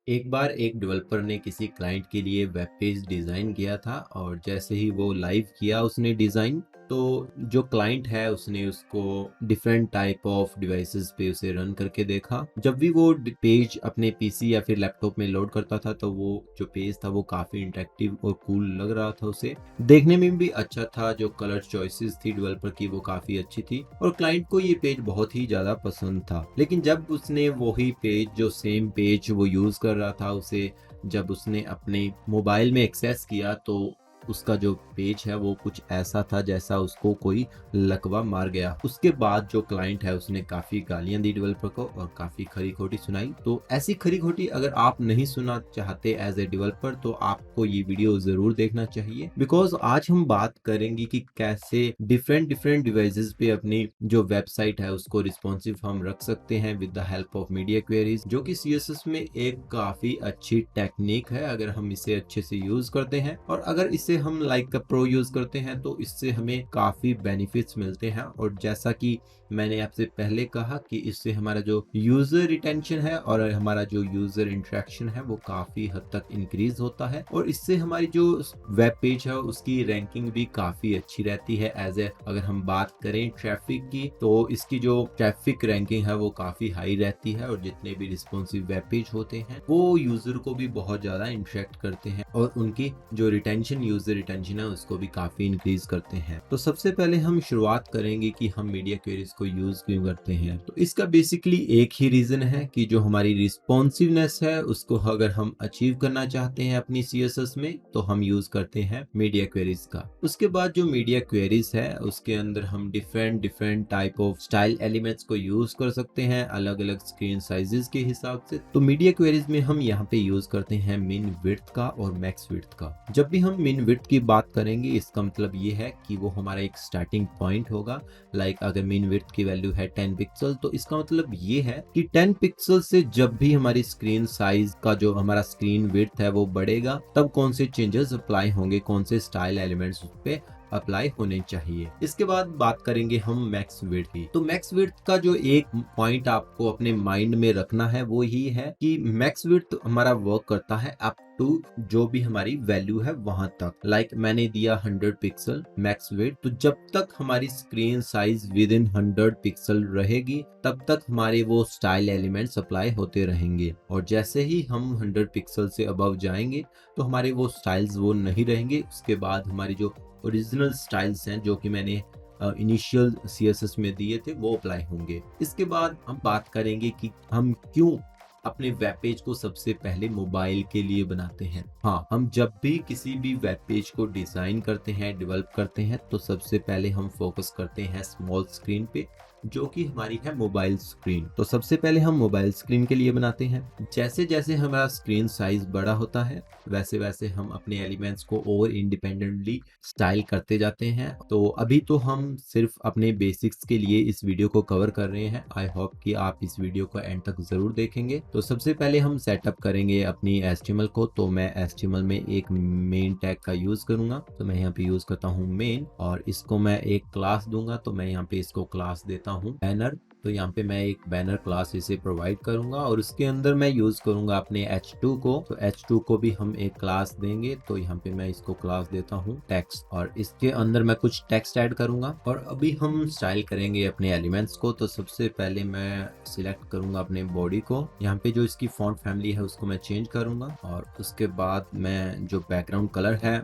एक बार एक डेवलपर ने किसी क्लाइंट के लिए वेब पेज डिज़ाइन किया था और जैसे ही वो लाइव किया उसने डिज़ाइन, तो जो क्लाइंट है उसने उसको डिफरेंट टाइप ऑफ डिवाइसेस पे उसे रन करके देखा। जब भी वो पेज अपने पीसी या फिर लैपटॉप में लोड करता था तो वो जो पेज था वो काफ़ी इंटरेक्टिव और कूल लग रहा था उसे। देखने में भी अच्छा था, जो कलर चॉइसेस थी डेवलपर की वो काफ़ी अच्छी थी और क्लाइंट को ये पेज बहुत ही ज़्यादा पसंद था। लेकिन जब उसने वही पेज, जो सेम पेज वो यूज़ कर रहा था, उसे जब उसने अपने मोबाइल में एक्सेस किया तो उसका जो पेज है वो कुछ ऐसा था जैसा उसको कोई लकवा मार गया। उसके बाद जो क्लाइंट है उसने काफ़ी गालियाँ दी डेवलपर को और काफ़ी खरी-खोटी सुनाई। तो ऐसी खरी-खोटी अगर आप नहीं सुनना चाहते एज़ ए डेवलपर तो आपको ये वीडियो ज़रूर देखना चाहिए, बिकॉज़ आज हम बात करेंगे कि कैसे डिफरेंट डिवाइसेज़ पे अपनी जो वेबसाइट है उसको रिस्पॉन्सिव हम रख सकते हैं with the help of media queries, जो कि सीएसएस में एक काफ़ी अच्छी टेक्निक है अगर हम इसे अच्छे से यूज़ करते हैं। और अगर इसे हम लाइक प्रो यूज़ करते हैं तो इससे हमें काफ़ी बेनिफिट्स मिलते हैं। और जैसा कि मैंने आपसे पहले कहा कि इससे हमारा जो यूज़र रिटेंशन है और हमारा जो यूज़र इंटरेक्शन है वो काफ़ी हद तक इंक्रीज होता है और इससे हमारी जो वेब पेज है उसकी रैंकिंग भी काफ़ी अच्छी रहती है। एज ए अगर हम बात करें ट्रैफिक की तो इसकी जो ट्रैफिक रैंकिंग है वो काफ़ी हाई रहती है और जितने भी रिस्पॉन्सिव वेब पेज होते हैं वो यूज़र को भी बहुत ज़्यादा इंटरेक्ट करते हैं और उनकी जो रिटेंशन, यूज़र रिटेंशन है उसको भी काफ़ी इंक्रीज करते हैं। तो सबसे पहले हम शुरुआत करेंगे कि हम मीडिया क्वेरीज को यूज़ क्यों करते हैं। तो इसका बेसिकली एक ही रीज़न है कि जो हमारी रिस्पॉन्सिवनेस है उसको अगर हम अचीव करना चाहते हैं अपनी सीएसएस में तो हम यूज़ करते हैं मीडिया क्वेरीज का। उसके बाद जो मीडिया क्वेरीज है उसके अंदर हम different type of style elements को यूज़ कर सकते हैं अलग अलग स्क्रीन साइजेस के हिसाब से। तो मीडिया क्वेरीज में हम यहाँ पे यूज़ करते हैं मिन विड्थ का और मैक्स विड्थ का। जब भी हम मिन विड्थ की बात करेंगे इसका मतलब ये है कि वो हमारा एक स्टार्टिंग पॉइंट होगा। लाइक अगर मिन विड्थ की वैल्यू है 10 पिक्सल तो इसका मतलब ये है कि 10 पिक्सल से जब भी हमारी स्क्रीन साइज का जो हमारा स्क्रीन विड्थ है वो बढ़ेगा तब कौन से चेंजेस अप्लाई होंगे, कौन से स्टाइल एलिमेंट्स उस पे अप्लाई होने चाहिए। इसके बाद बात करेंगे हम मैक्स विड्थ की। तो मैक्स विड्थ का जो एक पॉइंट आपको अपने माइंड में रखना है वो ही है कि मैक्स विड्थ हमारा वर्क करता है अप टू जो भी हमारी वैल्यू है वहां तक। लाइक मैंने दिया 100 पिक्सल मैक्स विड्थ, तो जब तक हमारी screen size with in 100 pixel रहेगी तब तक हमारे वो स्टाइल एलिमेंट्स अप्लाई होते रहेंगे और जैसे ही हम 100 पिक्सल से अबव जाएंगे तो हमारे वो स्टाइल्स वो नहीं रहेंगे। उसके बाद हमारी जो ओरिजिनल स्टाइल्स हैं जो कि मैंने इनिशियल सीएसएस में दिए थे वो अप्लाई होंगे। इसके बाद हम बात करेंगे कि हम क्यों अपने वेब पेज को सबसे पहले मोबाइल के लिए बनाते हैं। हाँ, हम जब भी किसी भी वेब पेज को डिजाइन करते हैं, डेवलप करते हैं तो सबसे पहले हम फोकस करते हैं स्मॉल स्क्रीन पे जो कि हमारी है मोबाइल स्क्रीन। तो सबसे पहले हम मोबाइल स्क्रीन के लिए बनाते हैं। जैसे जैसे हमारा स्क्रीन साइज बड़ा होता है वैसे वैसे हम अपने एलिमेंट्स को और इंडिपेंडेंटली स्टाइल करते जाते हैं। तो अभी तो हम सिर्फ अपने बेसिक्स के लिए इस वीडियो को कवर कर रहे हैं। आई होप कि आप इस वीडियो को एंड तक जरूर देखेंगे। तो सबसे पहले हम सेटअप करेंगे अपनी HTML को। तो मैं HTML में एक मेन टैग का यूज करूंगा। तो मैं यहाँ पे यूज करता हूँ मेन और इसको मैं एक क्लास दूंगा। तो मैं यहाँ पे इसको क्लास देता हूँ बैनर। तो यहाँ पे मैं एक बैनर क्लास इसे प्रोवाइड करूंगा और उसके अंदर मैं यूज करूंगा अपने h2 को। तो h2 को भी हम एक क्लास देंगे। तो यहाँ पे मैं इसको क्लास देता हूँ टेक्स्ट और इसके अंदर मैं कुछ टेक्स्ट ऐड करूंगा। और अभी हम स्टाइल करेंगे अपने एलिमेंट्स को। तो सबसे पहले मैं सिलेक्ट करूंगा अपने बॉडी को। यहाँ पे जो इसकी फॉन्ट फैमिली है उसको मैं चेंज करूंगा और उसके बाद मैं जो बैकग्राउंड कलर है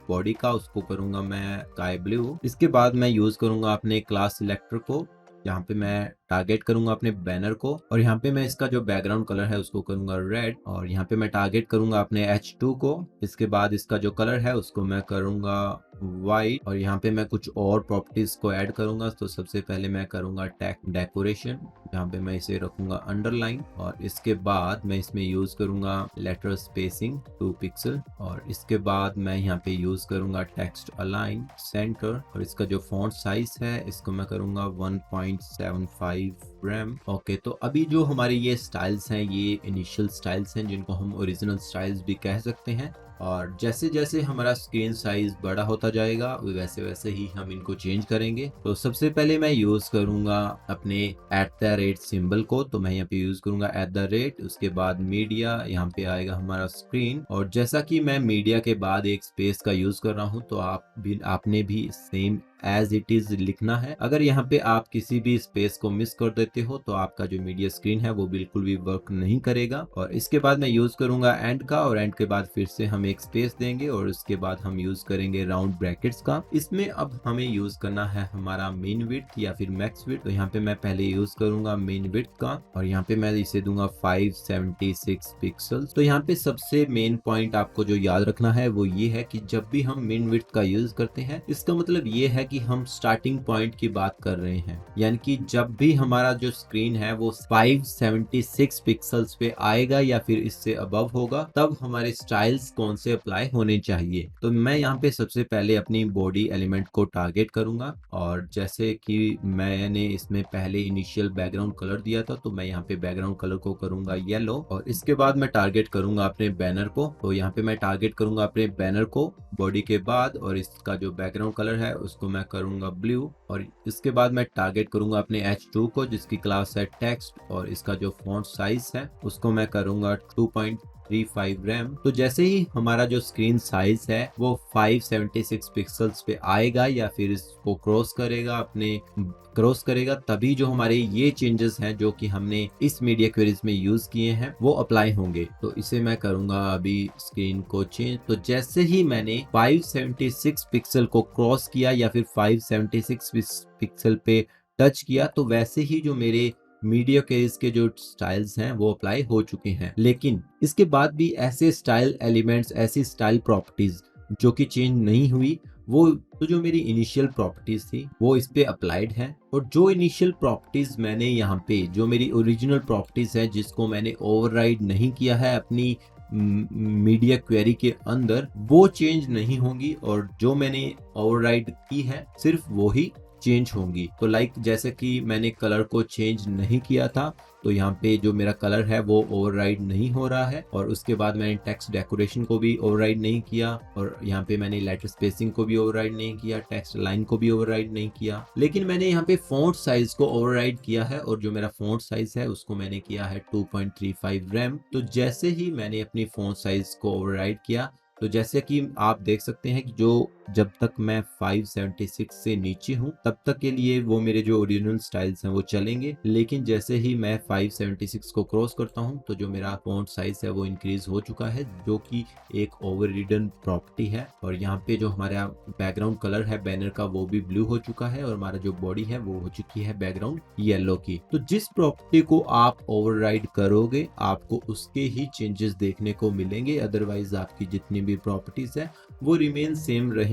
बॉडी का उसको करूंगा मैं स्काई ब्लू। इसके बाद मैं यूज करूंगा अपने क्लास सिलेक्टर को। यहाँ पे मैं टारगेट करूंगा अपने बैनर को और यहाँ पे मैं इसका जो बैकग्राउंड कलर है उसको करूंगा रेड और यहाँ पे मैं टारगेट करूंगा अपने H2 को। इसके बाद इसका जो कलर है उसको मैं करूंगा वाइट और यहाँ पे मैं कुछ और प्रॉपर्टीज को ऐड करूंगा। तो सबसे पहले मैं करूंगा टैग डेकोरेशन, यहाँ पे मैं इसे रखूंगा अंडरलाइन और इसके बाद मैं इसमें यूज करूंगा लेटर स्पेसिंग 2 पिक्सल और इसके बाद मैं यहाँ पे यूज करूंगा टेक्स्ट अलाइन सेंटर और इसका जो फॉन्ट साइज है इसको मैं करूंगा 1.75 रैम। ओके, तो अभी जो हमारे ये स्टाइल्स हैं, ये इनिशियल स्टाइल्स हैं जिनको हम ओरिजिनल स्टाइल्स भी कह सकते हैं। और जैसे जैसे हमारा स्क्रीन साइज बड़ा होता जाएगा वैसे वैसे ही हम इनको चेंज करेंगे। तो सबसे पहले मैं यूज करूंगा अपने @ सिंबल को, तो मैं यहाँ पे यूज करूंगा @, उसके बाद मीडिया, यहाँ पे आएगा हमारा स्क्रीन। और जैसा कि मैं मीडिया के बाद एक स्पेस का यूज कर रहा हूँ, तो आपने भी सेम एज इट इज लिखना है। अगर यहाँ पे आप किसी भी स्पेस को मिस कर देते हो तो आपका जो मीडिया स्क्रीन है वो बिल्कुल भी वर्क नहीं करेगा। और इसके बाद मैं यूज करूंगा एंड का, और एंड के बाद फिर से हम एक स्पेस देंगे और उसके बाद हम यूज करेंगे राउंड ब्रैकेट्स का। इसमें अब हमें यूज करना है हमारा मेन विड्थ या फिर मैक्स विड्थ। तो यहाँ पे मैं पहले यूज करूंगा मेन विड्थ का, और यहाँ पे मैं इसे दूंगा 576 पिक्सल। तो यहाँ पे सबसे मेन पॉइंट आपको जो याद रखना है वो ये है कि जब भी हम मेन विड्थ का यूज करते हैं, इसका मतलब ये है कि हम स्टार्टिंग पॉइंट की बात कर रहे हैं। यानी कि जब भी हमारा जो स्क्रीन है वो 576 पिक्सल्स पे आएगा या फिर इससे अबव होगा, तब हमारे स्टाइल्स कौन से अप्लाई होने चाहिए। तो मैं यहाँ पे सबसे पहले अपनी बॉडी एलिमेंट को टारगेट करूंगा, और जैसे कि मैंने इसमें पहले इनिशियल बैकग्राउंड कलर दिया था, तो मैं यहाँ पे बैकग्राउंड कलर को करूंगा येलो। और इसके बाद मैं टारगेट करूंगा अपने बैनर को, तो यहाँ पे मैं टारगेट करूंगा अपने बैनर को बॉडी के बाद, और इसका जो बैकग्राउंड कलर है उसको मैं करूंगा ब्लू। और इसके बाद मैं टारगेट करूंगा अपने H2 को, जिसकी क्लास है टेक्स्ट, और इसका जो फॉन्ट साइज है उसको मैं करूंगा 2.35 रैम। तो जैसे ही हमारा जो स्क्रीन साइज है वो 576 पिक्सल्स पे आएगा या फिर इसको क्रॉस करेगा, तभी जो हमारे ये चेंजेस हैं जो कि हमने इस मीडिया क्वेरीज में यूज किए हैं वो अप्लाई होंगे। तो इसे मैं करूंगा अभी स्क्रीन को चेंज। तो जैसे ही मैंने 576 पिक्सल को क्रॉस किया या फिर 576 पिक्सल पे टच किया, तो वैसे ही जो मेरे मीडिया क्वेरीज के जो स्टाइल्स हैं वो अप्लाई हो चुके हैं। लेकिन इसके बाद भी ऐसे स्टाइल एलिमेंट्स, ऐसी स्टाइल प्रॉपर्टीज जो कि चेंज नहीं हुई, वो तो जो मेरी इनिशियल प्रॉपर्टीज थी वो इस पे अप्लाइड है। और जो इनिशियल प्रॉपर्टीज मैंने यहाँ पे, जो मेरी ओरिजिनल प्रॉपर्टीज है जिसको मैंने ओवरराइड नहीं किया है अपनी मीडिया क्वेरी के अंदर, वो चेंज नहीं होंगी, और जो मैंने ओवरराइड की है सिर्फ वो ही चेंज होंगी। तो जैसे कि मैंने कलर को चेंज नहीं किया था, तो यहाँ पे जो मेरा कलर है वो ओवरराइड नहीं हो रहा है। और उसके बाद मैंने टेक्स्ट डेकोरेशन को भी ओवरराइड नहीं किया, और यहाँ पे मैंने लेटर स्पेसिंग को भी ओवरराइड नहीं किया, टेक्स्ट लाइन को भी ओवरराइड नहीं किया। लेकिन मैंने यहाँ पे फॉन्ट साइज को ओवरराइड किया है, और जो मेरा फॉन्ट साइज है उसको मैंने किया है 2.35 रैम। तो जैसे ही मैंने अपनी फॉन्ट साइज को ओवरराइड किया, तो जैसे कि आप देख सकते हैं कि जब तक मैं 576 से नीचे हूं तब तक के लिए वो मेरे जो ओरिजिनल स्टाइल्स हैं वो चलेंगे। लेकिन जैसे ही मैं 576 को क्रॉस करता हूं, तो जो मेरा फॉन्ट साइज है वो इंक्रीज हो चुका है, जो कि एक ओवररिडन प्रॉपर्टी है। और यहाँ पे जो हमारा बैकग्राउंड कलर है बैनर का वो भी ब्लू हो चुका है, और हमारा जो बॉडी है वो हो चुकी है बैकग्राउंड येलो की। तो जिस प्रॉपर्टी को आप ओवरराइड करोगे आपको उसके ही चेंजेस देखने को मिलेंगे, अदरवाइज आपकी जितनी भी प्रॉपर्टीज है वो रिमेन सेम रहेंगी,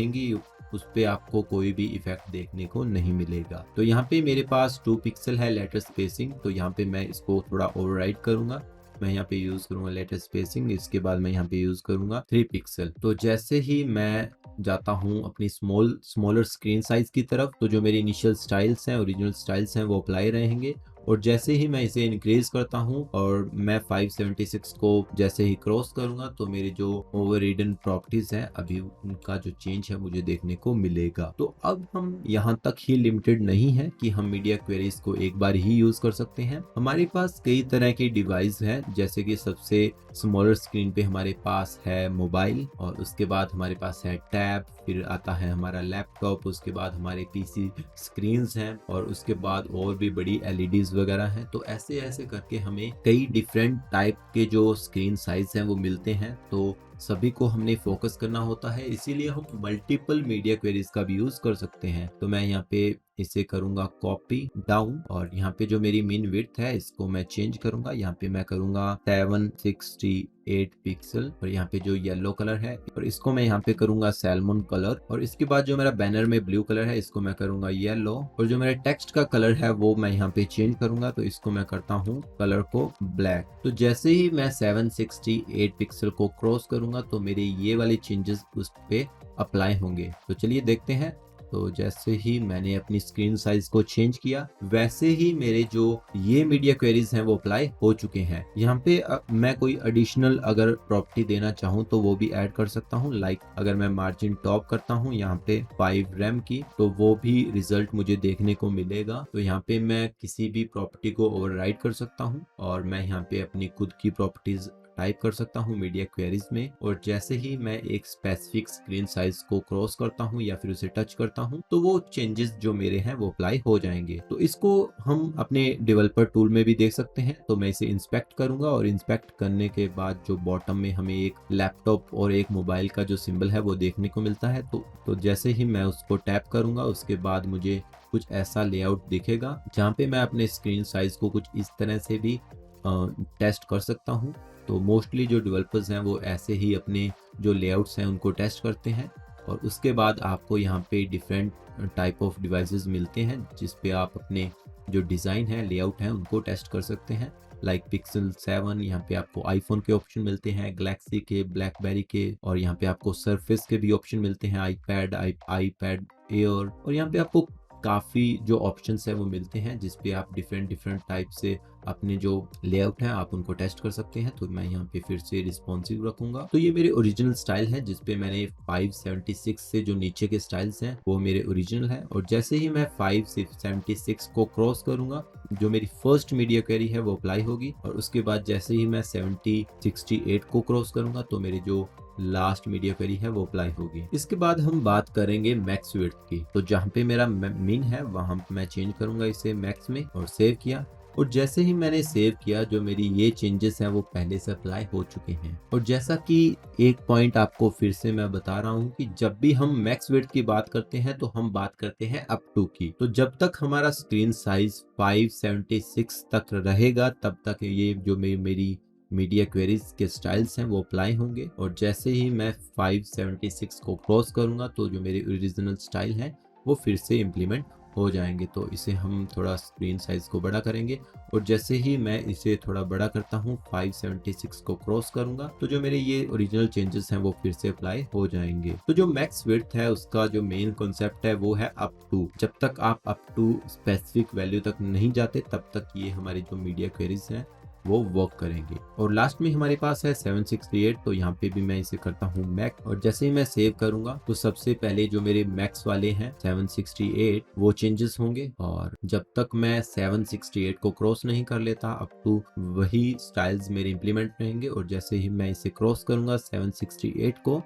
उस पे आपको कोई भी इफेक्ट देखने को नहीं मिलेगा। तो यहाँ पे मेरे पास 2 पिक्सल है लेटर स्पेसिंग, तो यहाँ पे मैं इसको थोड़ा ओवरराइड करूंगा। मैं यहाँ पे यूज करूंगा लेटर स्पेसिंग, इसके बाद मैं यहाँ पे यूज करूंगा 3 पिक्सल। तो जैसे ही मैं जाता हूँ अपनी स्मॉलर स्क्रीन साइज की तरफ, तो जो मेरे इनिशियल स्टाइल्स हैं, ओरिजिनल स्टाइल्स हैं, वो अप्लाई रहेंगे। और जैसे ही मैं इसे इंक्रीज करता हूँ और मैं 576 को जैसे ही क्रॉस करूंगा, तो मेरे जो ओवररिडन प्रॉपर्टीज हैं अभी उनका जो चेंज है मुझे देखने को मिलेगा। तो अब हम यहाँ तक ही लिमिटेड नहीं है कि हम मीडिया क्वेरीज को एक बार ही यूज कर सकते हैं। हमारे पास कई तरह के डिवाइस है, जैसे कि सबसे स्मॉलर स्क्रीन पे हमारे पास है मोबाइल, और उसके बाद हमारे पास है टैब, फिर आता है हमारा लैपटॉप, उसके बाद हमारे पीसी स्क्रीन्स हैं, और उसके बाद और भी बड़ी एलईडीज वगैरह हैं। तो ऐसे ऐसे करके हमें कई डिफरेंट टाइप के जो स्क्रीन साइज हैं वो मिलते हैं। तो सभी को हमने फोकस करना होता है, इसीलिए हम मल्टीपल मीडिया क्वेरीज का भी यूज कर सकते हैं। तो मैं यहाँ पे इसे करूंगा कॉपी डाउन, और यहाँ पे जो मेरी मीन विड्थ है इसको मैं चेंज करूंगा। यहाँ पे मैं करूंगा 768 पिक्सल, और यहाँ पे जो येलो कलर है और इसको मैं यहाँ पे करूंगा सैल्मन कलर, और इसके बाद जो मेरा बैनर में ब्लू कलर है इसको मैं करूंगा येलो, और जो मेरे टेक्स्ट का कलर है वो मैं यहाँ पे चेंज करूंगा, तो इसको मैं करता हूँ कलर को ब्लैक। तो जैसे ही मैं 768 पिक्सल को क्रॉस करूंगा तो मेरे ये वाले चेंजेस उस पे अप्लाई होंगे। तो चलिए देखते हैं। तो जैसे ही मैंने अपनी स्क्रीन साइज को चेंज किया वैसे ही मेरे जो ये मीडिया क्वेरीज हैं वो अप्लाई हो चुके हैं। यहाँ पे मैं कोई एडिशनल अगर प्रॉपर्टी देना चाहूँ तो वो भी ऐड कर सकता हूँ। लाइक अगर मैं मार्जिन टॉप करता हूँ यहाँ पे 5 रैम की, तो वो भी रिजल्ट मुझे देखने को मिलेगा। तो यहाँ पे मैं किसी भी प्रॉपर्टी को ओवरराइड कर सकता हूँ और मैं यहाँ पे अपनी खुद की प्रॉपर्टीज टाइप कर सकता हूँ मीडिया क्वेरीज में, और जैसे ही मैं एक स्पेसिफिक स्क्रीन साइज को क्रॉस करता हूँ या फिर उसे टच करता हूँ तो वो चेंजेस जो मेरे हैं वो अप्लाई हो जाएंगे। तो इसको हम अपने डेवलपर टूल में भी देख सकते हैं। तो मैं इसे इंस्पेक्ट करूंगा और इंस्पेक्ट करने के बाद जो बॉटम में हमें एक लैपटॉप और एक मोबाइल का जो सिंबल है वो देखने को मिलता है। तो जैसे ही मैं उसको टैप करूंगा उसके बाद मुझे कुछ ऐसा लेआउट दिखेगा जहाँ पे मैं अपने स्क्रीन साइज को कुछ इस तरह से भी टेस्ट कर सकता हूँ। तो मोस्टली जो डेवलपर्स हैं वो ऐसे ही अपने जो लेआउट्स हैं उनको टेस्ट करते हैं, और उसके बाद आपको यहाँ पे डिफरेंट टाइप ऑफ डिवाइसेस मिलते हैं जिस पे आप अपने जो डिज़ाइन है लेआउट है उनको टेस्ट कर सकते हैं। लाइक पिक्सल 7, यहाँ पे आपको आईफोन के ऑप्शन मिलते हैं, गैलेक्सी के, ब्लैकबेरी के, और यहाँ पे आपको सरफेस के भी ऑप्शन मिलते हैं, आईपैड एयर, और यहाँ पे आपको काफ़ी जो ऑप्शंस है वो मिलते हैं जिस पे आप डिफरेंट टाइप से अपने जो लेआउट है आप उनको टेस्ट कर सकते हैं। तो मैं यहाँ पे फिर से रिस्पॉन्सिव रखूंगा। तो ये मेरे ओरिजिनल स्टाइल है जिस पे मैंने 576 से जो नीचे के स्टाइल्स हैं वो मेरे ओरिजिनल है, और जैसे ही मैं 576 को क्रॉस करूंगा जो मेरी फर्स्ट मीडिया क्वेरी है वो अप्लाई होगी, और उसके बाद जैसे ही मैं 68 को क्रॉस करूंगा तो मेरे जो लास्ट मीडिया क्वेरी है वो अप्लाई होगी। इसके बाद हम बात करेंगे मैक्स विड्थ की। तो जहाँ पे मेरा मिन है वहां मैं चेंज करूंगा इसे मैक्स में, और सेव किया। और जैसे ही मैंने सेव किया जो मेरी ये चेंजेस हैं वो पहले से अप्लाई हो चुके हैं। और जैसा कि एक पॉइंट आपको फिर से मैं बता रहा हूँ कि जब भी हम मैक्स विड्थ की बात करते हैं तो हम बात करते हैं अप टू की। तो जब तक हमारा स्क्रीन साइज 576 तक रहेगा तब तक ये जो मेरी मीडिया क्वेरीज के स्टाइल्स हैं वो अप्लाई होंगे, और जैसे ही मैं 576 को क्रॉस करूंगा तो जो मेरे ओरिजिनल स्टाइल हैं वो फिर से इम्प्लीमेंट हो जाएंगे। तो इसे हम थोड़ा स्क्रीन साइज को बड़ा करेंगे, और जैसे ही मैं इसे थोड़ा बड़ा करता हूँ 576 को क्रॉस करूंगा तो जो मेरे ये ओरिजिनल चेंजेस हैं वो फिर से अप्लाई हो जाएंगे। तो जो मैक्स विड्थ है उसका जो मेन कॉन्सेप्ट है वो है अप टू। जब तक आप अप टू स्पेसिफिक वैल्यू तक नहीं जाते तब तक ये हमारी जो मीडिया क्वेरीज हैं वो वर्क करेंगे। और लास्ट में हमारे पास है 768, तो यहाँ पे भी मैं इसे करता हूँ मैक्स, और जैसे ही मैं सेव करूंगा तो सबसे पहले जो मेरे मैक्स वाले हैं 768 वो चेंजेस होंगे, और जब तक मैं 768 को क्रॉस नहीं कर लेता अप टू वही स्टाइल्स मेरे इंप्लीमेंट रहेंगे। और जैसे ही मैं इसे क्रॉस करूंगा 768 को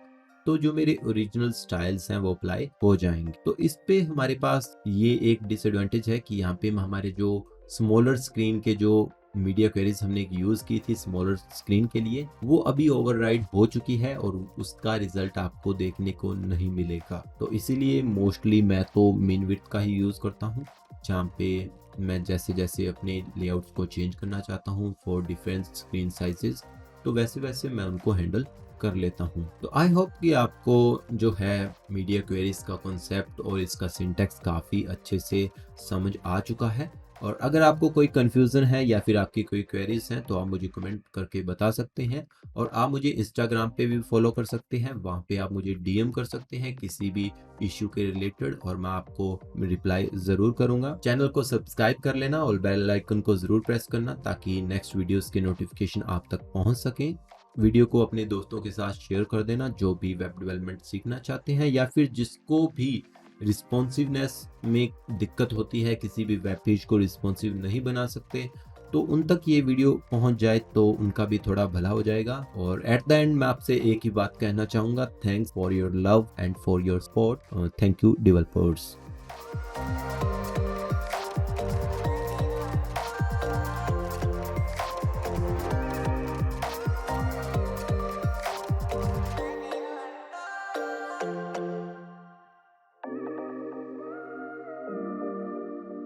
तो जो मेरे ओरिजिनल स्टाइल्स हैं वो अप्लाई हो जाएंगे। तो इस पे हमारे पास ये एक डिसएडवांटेज है कि यहाँ पे हमारे जो स्मॉलर स्क्रीन के जो मीडिया क्वेरीज हमने यूज की थी स्मॉलर स्क्रीन के लिए वो अभी ओवरराइड हो चुकी है और उसका रिजल्ट आपको देखने को नहीं मिलेगा। तो इसीलिए मोस्टली मैं तो मिन विड्थ का ही यूज करता हूँ, जहाँ पे मैं जैसे जैसे अपने लेआउट्स को चेंज करना चाहता हूँ फॉर डिफरेंट स्क्रीन साइजेस तो वैसे वैसे मैं उनको हैंडल कर लेता हूँ। तो आई होप कि आपको जो है मीडिया क्वेरीज का कॉन्सेप्ट और इसका सिंटैक्स काफ़ी अच्छे से समझ आ चुका है। और अगर आपको कोई कंफ्यूजन है या फिर आपकी कोई क्वेरीज हैं तो आप मुझे कमेंट करके बता सकते हैं, और आप मुझे इंस्टाग्राम पे भी फॉलो कर सकते हैं, वहाँ पे आप मुझे डीएम कर सकते हैं किसी भी इशू के रिलेटेड और मैं आपको रिप्लाई ज़रूर करूँगा। चैनल को सब्सक्राइब कर लेना और बेल आइकन को ज़रूर प्रेस करना ताकि नेक्स्ट वीडियोज़ के नोटिफिकेशन आप तक पहुँच सकें। वीडियो को अपने दोस्तों के साथ शेयर कर देना जो भी वेब डेवलपमेंट सीखना चाहते हैं या फिर जिसको भी रिस्पॉन्सिवनेस में दिक्कत होती है, किसी भी वेब पेज को रिस्पॉन्सिव नहीं बना सकते, तो उन तक ये वीडियो पहुंच जाए तो उनका भी थोड़ा भला हो जाएगा। और एट द एंड मैं आपसे एक ही बात कहना चाहूँगा, thanks for your love and for your support. Thank you developers.